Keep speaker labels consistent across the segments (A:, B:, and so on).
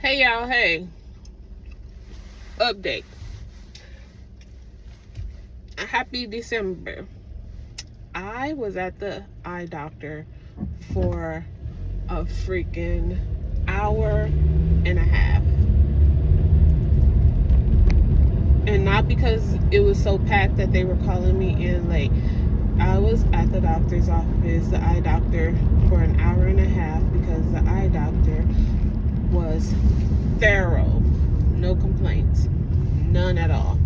A: Hey y'all, hey. Update. Happy December. I was at the eye doctor for a freaking hour and a half. And not because it was so packed that they were calling me in late. I was at the doctor's office, the eye doctor, for an hour and a half because the eye doctor was thorough. No complaints. None at all.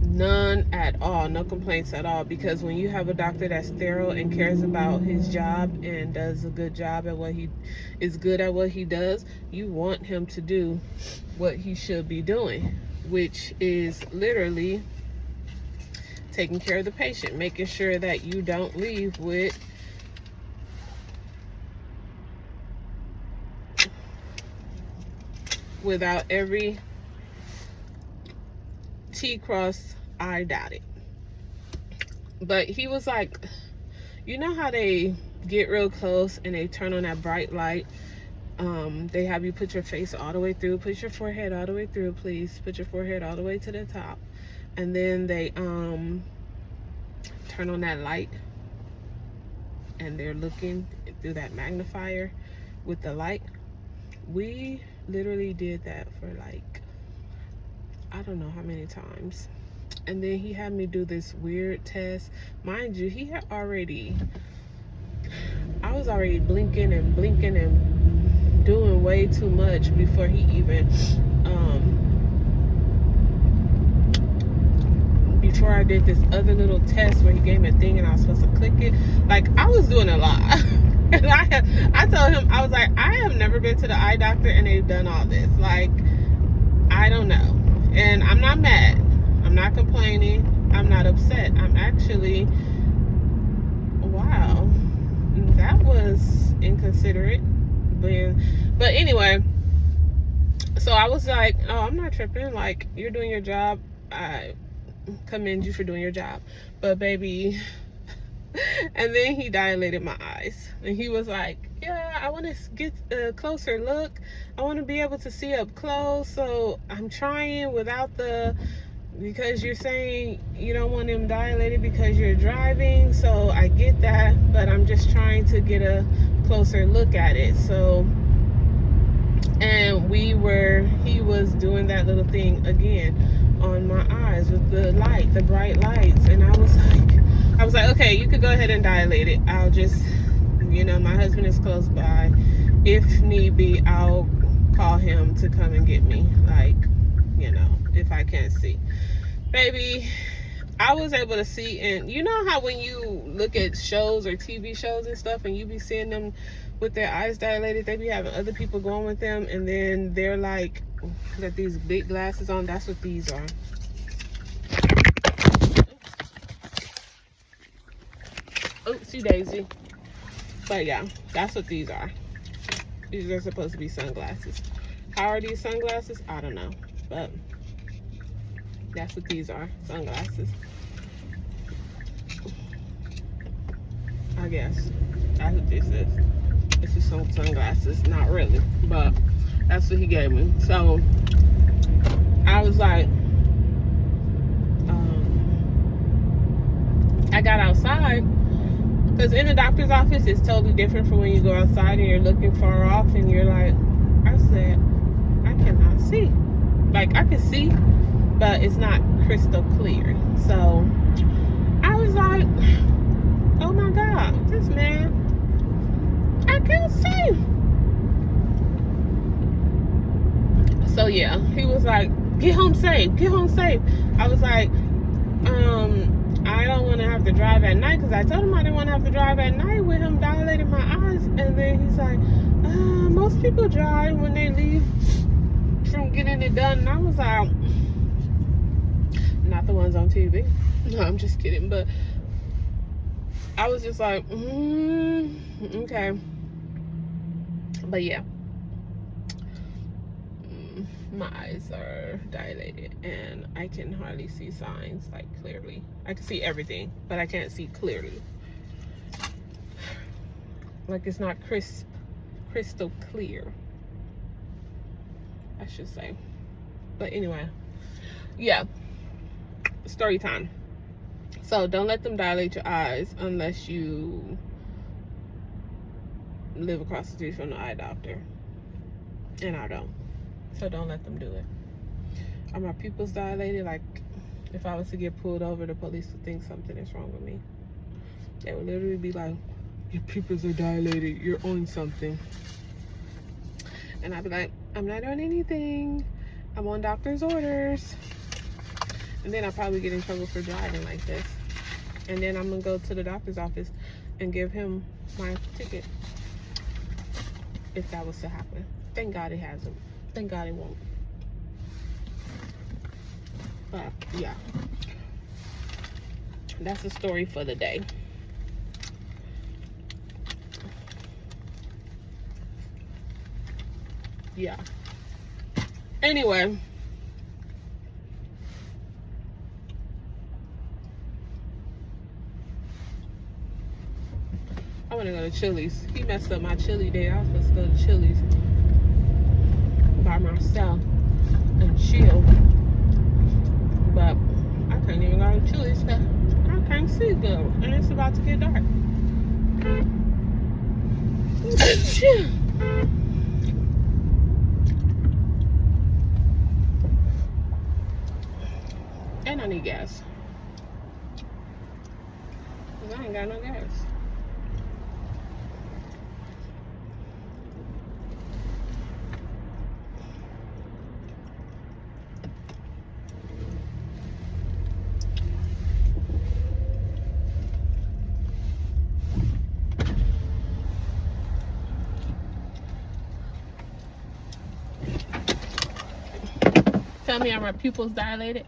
A: None at all. No complaints at all. Because when you have a doctor that's thorough and cares about his job and does a good job at what he is good at what he does, you want him to do what he should be doing, which is literally taking care of the patient, making sure that you don't leave without every T crossed, I dotted. But he was like, you know how they get real close and they turn on that bright light? They have you put your face all the way through, put your forehead all the way through, please. Put your forehead all the way to the top. And then they turn on that light and they're looking through that magnifier with the light. We literally did that for like, I don't know how many times. And then he had me do this weird test. Mind you, I was already blinking and doing way too much before he even, before I did this other little test where he gave me a thing and I was supposed to click it. Like, I was doing a lot. And I told him, I was like, I have never been to the eye doctor and they've done all this. Like, I don't know. And I'm not mad. I'm not complaining. I'm not upset. I'm actually, wow, that was inconsiderate. But anyway, so I was like, oh, I'm not tripping. Like, you're doing your job. I commend you for doing your job. But baby, and then he dilated my eyes. And he was like, yeah, I want to get a closer look. I want to be able to see up close. So I'm trying because you're saying you don't want him dilated because you're driving. So I get that, but I'm just trying to get a closer look at it. So, and he was doing that little thing again on my eyes with the bright lights. And I was like, okay, you could go ahead and dilate it. I'll just, my husband is close by. If need be, I'll call him to come and get me. Like, if I can't see. Baby, I was able to see, and you know how when you look at shows or TV shows and stuff and you be seeing them with their eyes dilated, they be having other people going with them, and then they're like, got these big glasses on. That's what these are. Oopsie daisy. But yeah, that's what these are. These are supposed to be sunglasses. How are these sunglasses? I don't know, but that's what these are, sunglasses. I guess that's what this is. This is some sunglasses, not really, but that's what he gave me. So I was like, I got outside, because in the doctor's office it's totally different from when you go outside and you're looking far off and you're like, I said, I cannot see. Like, I can see, but it's not crystal clear. So I was like, oh my God, this man, I can't see. So yeah, he was like, get home safe. I was like, I don't want to have to drive at night, because I told him I didn't want to have to drive at night with him dilating my eyes. And then he's like, most people drive when they leave from getting it done. And I was like, not the ones on TV. No, I'm just kidding. But I was just like, okay. But yeah, my eyes are dilated and I can hardly see signs like clearly. I can see everything, but I can't see clearly. Like, it's not crystal clear. I should say. But anyway, yeah, story time. So don't let them dilate your eyes unless you live across the street from the eye doctor, and I don't. So don't let them do it. Are my pupils dilated? Like, if I was to get pulled over, the police would think something is wrong with me. They would literally be like, your pupils are dilated, you're on something. And I'd be like, I'm not on anything, I'm on doctor's orders. And then I'll probably get in trouble for driving like this. And then I'm gonna go to the doctor's office and give him my ticket, if that was to happen. Thank God it hasn't. Thank God it won't. But yeah, that's the story for the day. Yeah. Anyway, I want to go to Chili's. He messed up my chili day. I was supposed to go to Chili's by myself and chill, but I can't even go to Chili's because I can't see good, and it's about to get dark. And I need gas, because I ain't got no gas. Tell me, are my pupils dilated?